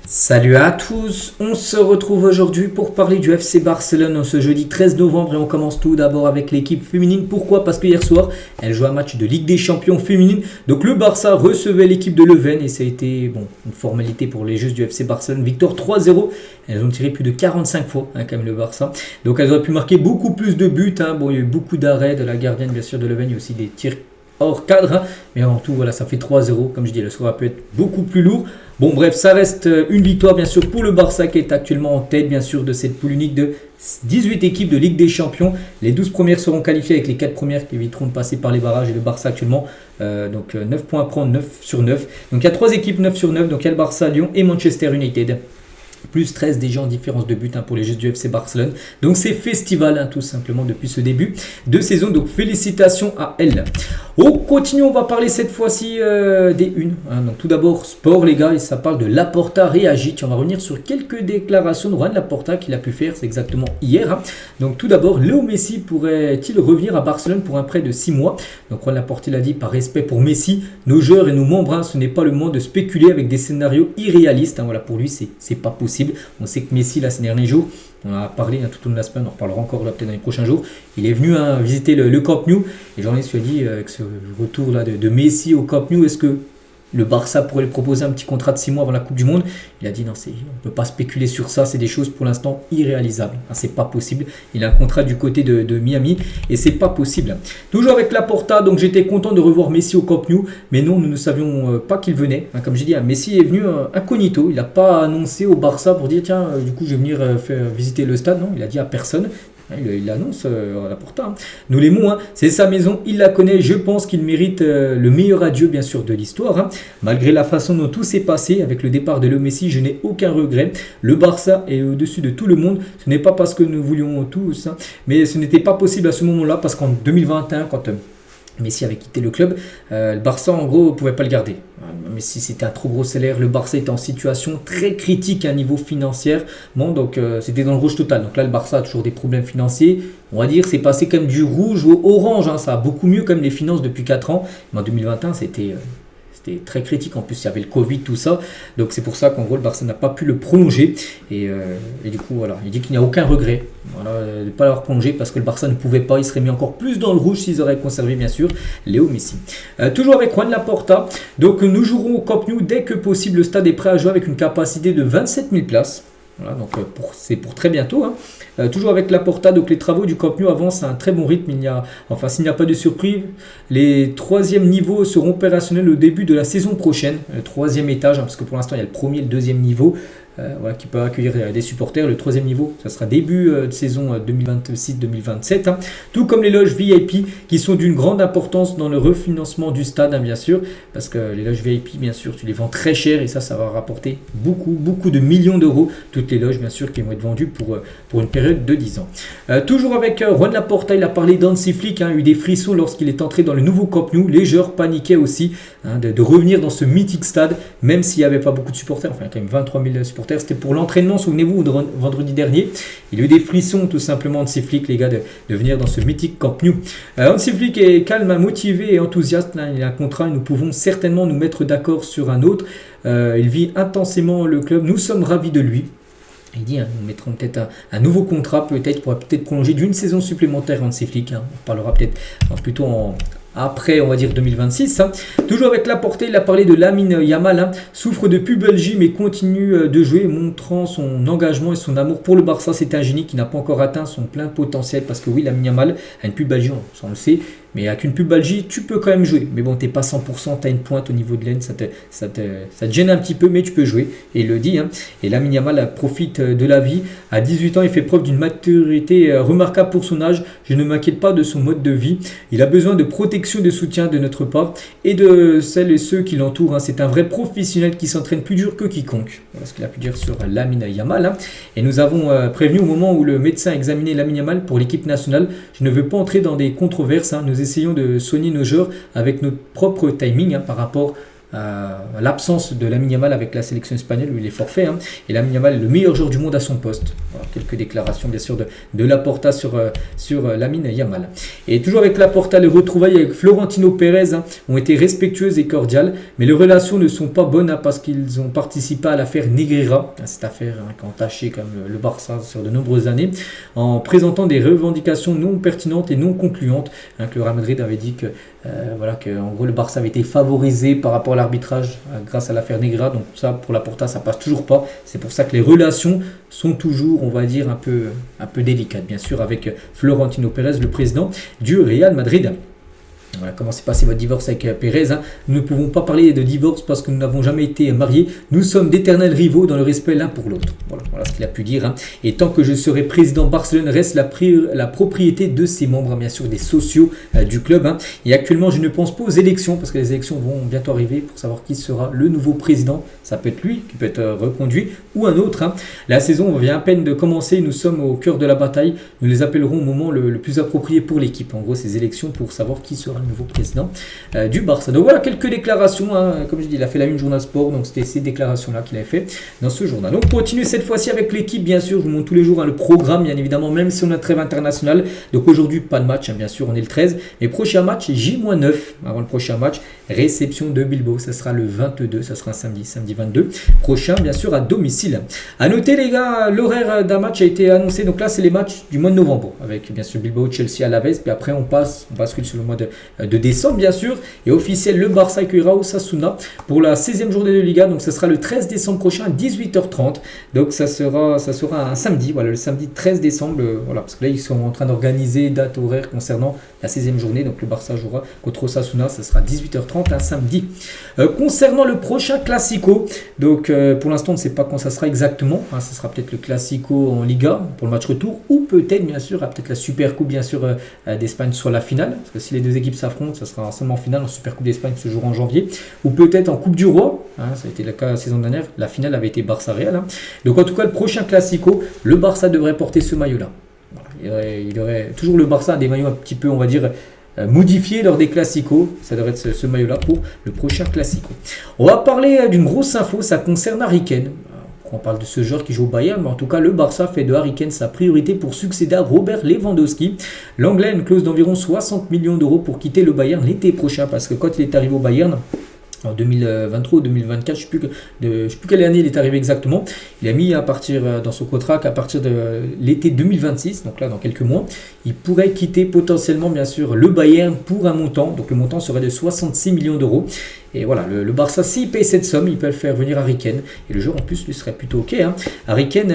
Salut à tous, on se retrouve aujourd'hui pour parler du FC Barcelone ce jeudi 13 novembre et on commence tout d'abord avec l'équipe féminine. Pourquoi? Parce que hier soir, elle joue un match de Ligue des Champions féminine. Donc le Barça recevait l'équipe de Leuven et ça a été une formalité pour les joueuses du FC Barcelone. Victoire 3-0, elles ont tiré plus de 45 fois quand même le Barça. Donc elles auraient pu marquer beaucoup plus de buts. Il y a eu beaucoup d'arrêts de la gardienne bien sûr de Leuven, il y a aussi des tirs hors cadre, mais en tout voilà, ça fait 3-0, comme je dis, le score peut être beaucoup plus lourd. Bon bref, ça reste une victoire bien sûr pour le Barça qui est actuellement en tête bien sûr de cette poule unique de 18 équipes de Ligue des Champions. Les 12 premières seront qualifiées avec les 4 premières qui éviteront de passer par les barrages et le Barça actuellement 9 points à prendre, 9 sur 9. Donc il y a 3 équipes 9 sur 9, donc il y a le Barça, Lyon et Manchester United. Plus 13 déjà en différence de but pour les Jeux du FC Barcelone. Donc c'est festival tout simplement depuis ce début de saison. Donc félicitations à elle. On continue, on va parler cette fois-ci des unes. Donc tout d'abord sport les gars, et ça parle de Laporta réagit. On va revenir sur quelques déclarations de Juan Laporta qu'il a pu faire, c'est exactement hier. Donc tout d'abord, Léo Messi pourrait-il revenir à Barcelone pour un prêt de 6 mois? Donc Juan Laporta l'a dit, par respect pour Messi, nos joueurs et nos membres, ce n'est pas le moment de spéculer avec des scénarios irréalistes. Voilà, pour lui c'est pas possible. On sait que Messi, là, ces derniers jours, on en a parlé tout au long de la semaine, on en reparlera encore là, peut-être dans les prochains jours. Il est venu visiter le Camp Nou. Et journaliste lui a dit, avec ce retour là de Messi au Camp Nou, est-ce que le Barça pourrait lui proposer un petit contrat de 6 mois avant la Coupe du Monde? Il a dit non, on ne peut pas spéculer sur ça, c'est des choses pour l'instant irréalisables. C'est pas possible. Il a un contrat du côté de Miami et c'est pas possible. Toujours avec Laporta, donc j'étais content de revoir Messi au Camp Nou, mais non, nous ne savions pas qu'il venait. Comme j'ai dit, Messi est venu incognito. Il n'a pas annoncé au Barça pour dire tiens, du coup je vais venir visiter le stade. Non, il a dit à personne. Il l'annonce à Laporta. Nous l'aimons, c'est sa maison, il la connaît. Je pense qu'il mérite le meilleur adieu, bien sûr, de l'histoire. Malgré la façon dont tout s'est passé avec le départ de Léo Messi, je n'ai aucun regret. Le Barça est au-dessus de tout le monde. Ce n'est pas parce que nous voulions tous, mais ce n'était pas possible à ce moment-là parce qu'en 2021, quand Messi avait quitté le club, le Barça en gros ne pouvait pas le garder. Messi c'était un trop gros salaire, le Barça était en situation très critique à niveau financier. Donc c'était dans le rouge total. Donc là le Barça a toujours des problèmes financiers. On va dire c'est passé comme du rouge au orange. Ça a beaucoup mieux comme les finances depuis 4 ans. Mais en 2021 c'était très critique. En plus, il y avait le Covid, tout ça. Donc, c'est pour ça qu'en gros, le Barça n'a pas pu le prolonger. Et du coup, voilà. Il dit qu'il n'y a aucun regret de ne pas l'avoir prolongé parce que le Barça ne pouvait pas. Il serait mis encore plus dans le rouge s'ils auraient conservé, bien sûr, Léo Messi. Toujours avec Juan Laporta. Donc, nous jouerons au Camp Nou dès que possible. Le stade est prêt à jouer avec une capacité de 27 000 places. Voilà, donc c'est pour très bientôt. Toujours avec Laporta, donc les travaux du Camp Nou avancent à un très bon rythme. S'il n'y a pas de surprise, les 3e niveaux seront opérationnels au début de la saison prochaine. Le 3e étage, parce que pour l'instant il y a le 1er et le 2e niveau. Qui peut accueillir des supporters. Le 3e niveau, ça sera début de saison 2026-2027. Tout comme les loges VIP qui sont d'une grande importance dans le refinancement du stade, bien sûr, parce que les loges VIP, bien sûr, tu les vends très cher et ça va rapporter beaucoup de millions d'euros. Toutes les loges, bien sûr, qui vont être vendues pour une période de 10 ans. Toujours avec Juan Laporta, il a parlé d'Hansi Flick, a eu des frissons lorsqu'il est entré dans le nouveau Camp Nou. Les joueurs paniquaient aussi de revenir dans ce mythique stade, même s'il n'y avait pas beaucoup de supporters, enfin, il y a quand même 23 000 supporters. C'était pour l'entraînement, souvenez-vous, vendredi dernier. Il y a eu des frissons tout simplement de Hansi Flick, les gars, de venir dans ce mythique Camp Nou. Hansi Flick est calme, motivé et enthousiaste. Il a un contrat et nous pouvons certainement nous mettre d'accord sur un autre. Il vit intensément le club. Nous sommes ravis de lui. Il dit, nous mettrons peut-être un nouveau contrat, pourrait peut-être prolonger d'une saison supplémentaire Hansi Flick. On parlera peut-être plutôt après, on va dire 2026. Toujours avec Laporta, il a parlé de Lamine Yamal. Souffre de pubalgie mais continue de jouer, montrant son engagement et son amour pour le Barça. C'est un génie qui n'a pas encore atteint son plein potentiel parce que oui, Lamine Yamal a une pubalgie, on le sait. Mais avec une pubalgie, tu peux quand même jouer. Mais bon, t'es pas 100%, tu as une pointe au niveau de l'aine, ça te gêne un petit peu, mais tu peux jouer. Et il le dit. Et Lamine Yamal profite de la vie. À 18 ans, il fait preuve d'une maturité remarquable pour son âge. Je ne m'inquiète pas de son mode de vie. Il a besoin de protection, de soutien de notre part et de celles et ceux qui l'entourent. C'est un vrai professionnel qui s'entraîne plus dur que quiconque. Voilà ce qu'il a pu dire sur Lamine Yamal. Et nous avons prévenu au moment où le médecin a examiné Lamine Yamal pour l'équipe nationale. Je ne veux pas entrer dans des controverses. Nous essayons de soigner nos joueurs avec notre propre timing par rapport l'absence de Lamine Yamal avec la sélection espagnole où il est forfait, hein, et Lamine Yamal est le meilleur joueur du monde à son poste. Voilà, quelques déclarations bien sûr de Laporta sur Lamine Yamal. Et toujours avec Laporta, les retrouvailles avec Florentino Pérez ont été respectueuses et cordiales, mais les relations ne sont pas bonnes parce qu'ils ont participé à l'affaire Negreira, cette affaire qui a entaché comme le Barça sur de nombreuses années, en présentant des revendications non pertinentes et non concluantes, que le Real Madrid avait dit que en gros le Barça avait été favorisé par rapport à l'arbitrage grâce à l'affaire Negreira. Donc ça, pour Laporta, ça passe toujours pas. C'est pour ça que les relations sont toujours, on va dire, un peu délicates, bien sûr, avec Florentino Pérez, le président du Real Madrid. Voilà, comment s'est passé votre divorce avec Pérez, hein. Nous ne pouvons pas parler de divorce parce que nous n'avons jamais été mariés. Nous sommes d'éternels rivaux dans le respect l'un pour l'autre. Voilà ce qu'il a pu dire, hein. Et tant que je serai président, Barcelone reste la propriété de ses membres, hein, bien sûr, des sociaux du club, hein. Et actuellement, je ne pense pas aux élections parce que les élections vont bientôt arriver pour savoir qui sera le nouveau président. Ça peut être lui qui peut être reconduit ou un autre, hein. La saison vient à peine de commencer. Nous sommes au cœur de la bataille. Nous les appellerons au moment le plus approprié pour l'équipe. En gros, ces élections pour savoir qui sera le nouveau président du Barça. Donc voilà quelques déclarations, hein. Comme je dis, il a fait la une Journal Sport, donc c'était ces déclarations-là qu'il avait fait dans ce journal. Donc on continue cette fois-ci avec l'équipe, bien sûr, je vous montre tous les jours, hein, le programme, bien évidemment, même si on a trêve internationale. Donc aujourd'hui, pas de match, hein, bien sûr, on est le 13. Mais prochain match, J-9, avant le prochain match, réception de Bilbao, ça sera le 22, ça sera un samedi 22. Prochain, bien sûr, à domicile. À noter, les gars, l'horaire d'un match a été annoncé. Donc là, c'est les matchs du mois de novembre, avec bien sûr Bilbao, Chelsea, Alaves. Puis après, on bascule sur le mois de décembre, bien sûr. Et officiel, le Barça accueillera Osasuna pour la 16e journée de Liga. Donc, ça sera le 13 décembre prochain à 18h30. Donc, ça sera un samedi. Voilà, le samedi 13 décembre. Voilà, parce que là, ils sont en train d'organiser date horaire concernant la 16e journée. Donc, le Barça jouera contre Osasuna. Ça sera 18h30 un samedi. Concernant le prochain Classico, donc pour l'instant, on ne sait pas quand ça sera exactement. Hein, ça sera peut-être le Classico en Liga pour le match retour. Ou peut-être, bien sûr, peut-être la Super Coupe, bien sûr, d'Espagne sur la finale. Parce que si les deux équipes s'affrontent, ça sera seulement en finale en Super Coupe d'Espagne ce jour en janvier, ou peut-être en Coupe du Roi, hein, ça a été le cas la saison dernière, la finale avait été Barça-Real, hein. Donc en tout cas le prochain Classico, le Barça devrait porter ce maillot-là. Voilà, il aurait toujours le Barça des maillots un petit peu, on va dire, modifiés lors des Classicos, ça devrait être ce maillot-là pour le prochain Classico. On va parler d'une grosse info, ça concerne Harry Kane. On parle de ce joueur qui joue au Bayern, mais en tout cas, le Barça fait de Harry Kane sa priorité pour succéder à Robert Lewandowski. L'Anglais a une clause d'environ 60 millions d'euros pour quitter le Bayern l'été prochain, parce que quand il est arrivé au Bayern, en 2023 ou 2024, je ne sais plus quelle année il est arrivé exactement, il a mis à partir dans son contrat qu'à partir de l'été 2026, donc là dans quelques mois, il pourrait quitter potentiellement bien sûr le Bayern pour un montant, donc le montant serait de 66 millions d'euros. Et voilà, le Barça, s'il paye cette somme, il peut faire venir Harry Kane. Et le joueur en plus lui serait plutôt ok, hein. Harry Kane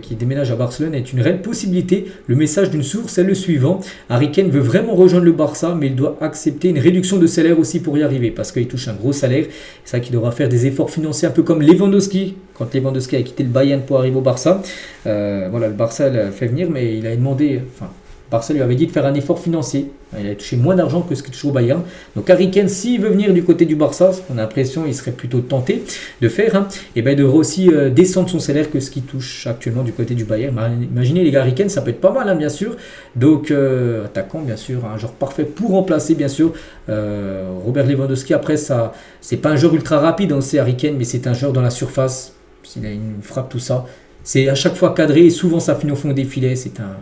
qui déménage à Barcelone est une réelle possibilité. Le message d'une source est le suivant: Harry Kane veut vraiment rejoindre le Barça, mais il doit accepter une réduction de salaire aussi pour y arriver, parce qu'il touche un gros salaire. C'est ça qu'il devra faire des efforts financiers, un peu comme Lewandowski. Quand Lewandowski a quitté le Bayern pour arriver au Barça, voilà, le Barça l'a fait venir, mais il a demandé... Barça lui avait dit de faire un effort financier. Il a touché moins d'argent que ce qu'il touche au Bayern. Donc Harry Kane, s'il veut venir du côté du Barça, on a l'impression qu'il serait plutôt tenté de faire, hein, et il devrait aussi descendre son salaire que ce qu'il touche actuellement du côté du Bayern. Imaginez les gars, Harry Kane, ça peut être pas mal, hein, bien sûr. Donc attaquant, bien sûr, un joueur parfait pour remplacer, bien sûr, Robert Lewandowski. Après, ça, c'est pas un joueur ultra rapide, on sait, Harry Kane, mais c'est un joueur dans la surface. S'il a une frappe, tout ça, c'est à chaque fois cadré et souvent ça finit au fond des filets. C'est un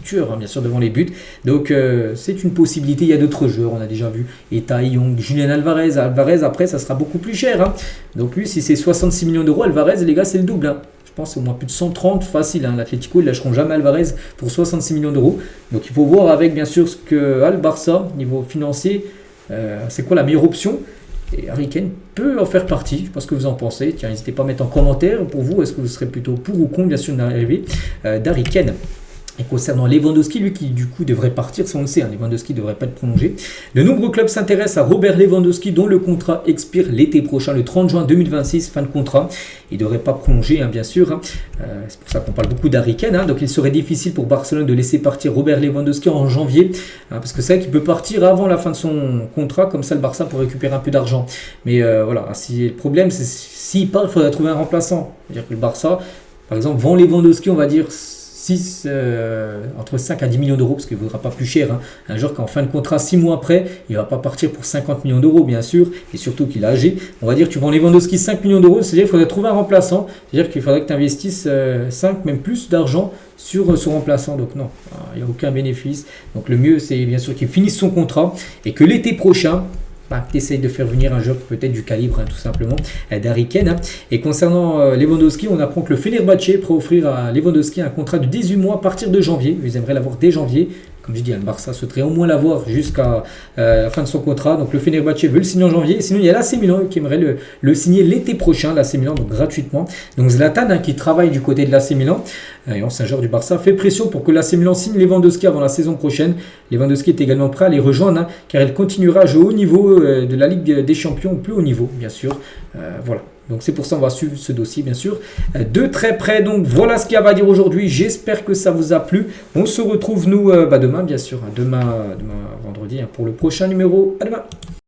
tueur, hein, bien sûr, devant les buts. Donc c'est une possibilité. Il y a d'autres joueurs, on a déjà vu Eta, Young, Julian Alvarez. Alvarez, après, ça sera beaucoup plus cher, hein. Donc lui, si c'est 66 millions d'euros, Alvarez, les gars, c'est le double, hein. Je pense que c'est au moins plus de 130 facile, hein. L'Atlético, ils ne lâcheront jamais Alvarez pour 66 millions d'euros. Donc il faut voir avec, bien sûr, ce que a le Barça, niveau financier, c'est quoi la meilleure option. Et Harry Kane peut en faire partie. Je ne sais pas ce que vous en pensez. Tiens, n'hésitez pas à mettre en commentaire pour vous. Est-ce que vous serez plutôt pour ou contre, bien sûr, une arrivée d'Harry Kane. Et concernant Lewandowski, lui qui du coup devrait partir, ça on le sait, hein, Lewandowski ne devrait pas être prolongé. De nombreux clubs s'intéressent à Robert Lewandowski, dont le contrat expire l'été prochain, le 30 juin 2026, fin de contrat. Il ne devrait pas prolonger, hein, bien sûr, hein. C'est pour ça qu'on parle beaucoup d'Harry Kane, hein. Donc il serait difficile pour Barcelone de laisser partir Robert Lewandowski en janvier, hein, parce que c'est vrai qu'il peut partir avant la fin de son contrat, comme ça le Barça pour récupérer un peu d'argent. Mais voilà, si le problème c'est s'il part, il faudrait trouver un remplaçant. C'est-à-dire que le Barça, par exemple, vend Lewandowski, on va dire, entre 5 à 10 millions d'euros, parce qu'il ne vaudra pas plus cher. Hein. Un joueur qui en fin de contrat 6 mois après, il ne va pas partir pour 50 millions d'euros, bien sûr, et surtout qu'il est âgé. On va dire, tu vends Lewandowski 5 millions d'euros, c'est-à-dire qu'il faudrait trouver un remplaçant, c'est-à-dire qu'il faudrait que tu investisses 5, même plus d'argent sur son remplaçant. Donc non, il n'y a aucun bénéfice. Donc le mieux, c'est bien sûr qu'il finisse son contrat et que l'été prochain, tu essayes de faire venir un joueur peut-être du calibre, tout simplement, d'Harry Kane. Et concernant Lewandowski, on apprend que le Fenerbahçe pourrait offrir à Lewandowski un contrat de 18 mois à partir de janvier. Ils aimeraient l'avoir dès janvier. Comme je dis, le Barça souhaiterait au moins l'avoir jusqu'à la fin de son contrat. Donc le Fenerbahçe veut le signer en janvier. Sinon, il y a l'AC Milan qui aimerait le signer l'été prochain, l'AC Milan, donc gratuitement. Donc Zlatan, qui travaille du côté de l'AC Milan, et ancien joueur du Barça, fait pression pour que l'AC Milan signe Lewandowski avant la saison prochaine. Lewandowski est également prêt à les rejoindre, car il continuera à jouer au niveau de la Ligue des Champions, au plus haut niveau, bien sûr. Voilà. Donc c'est pour ça qu'on va suivre ce dossier, bien sûr, de très près. Donc voilà ce qu'il y a à dire aujourd'hui. J'espère que ça vous a plu. On se retrouve, nous, demain, bien sûr. Demain vendredi, pour le prochain numéro. À demain.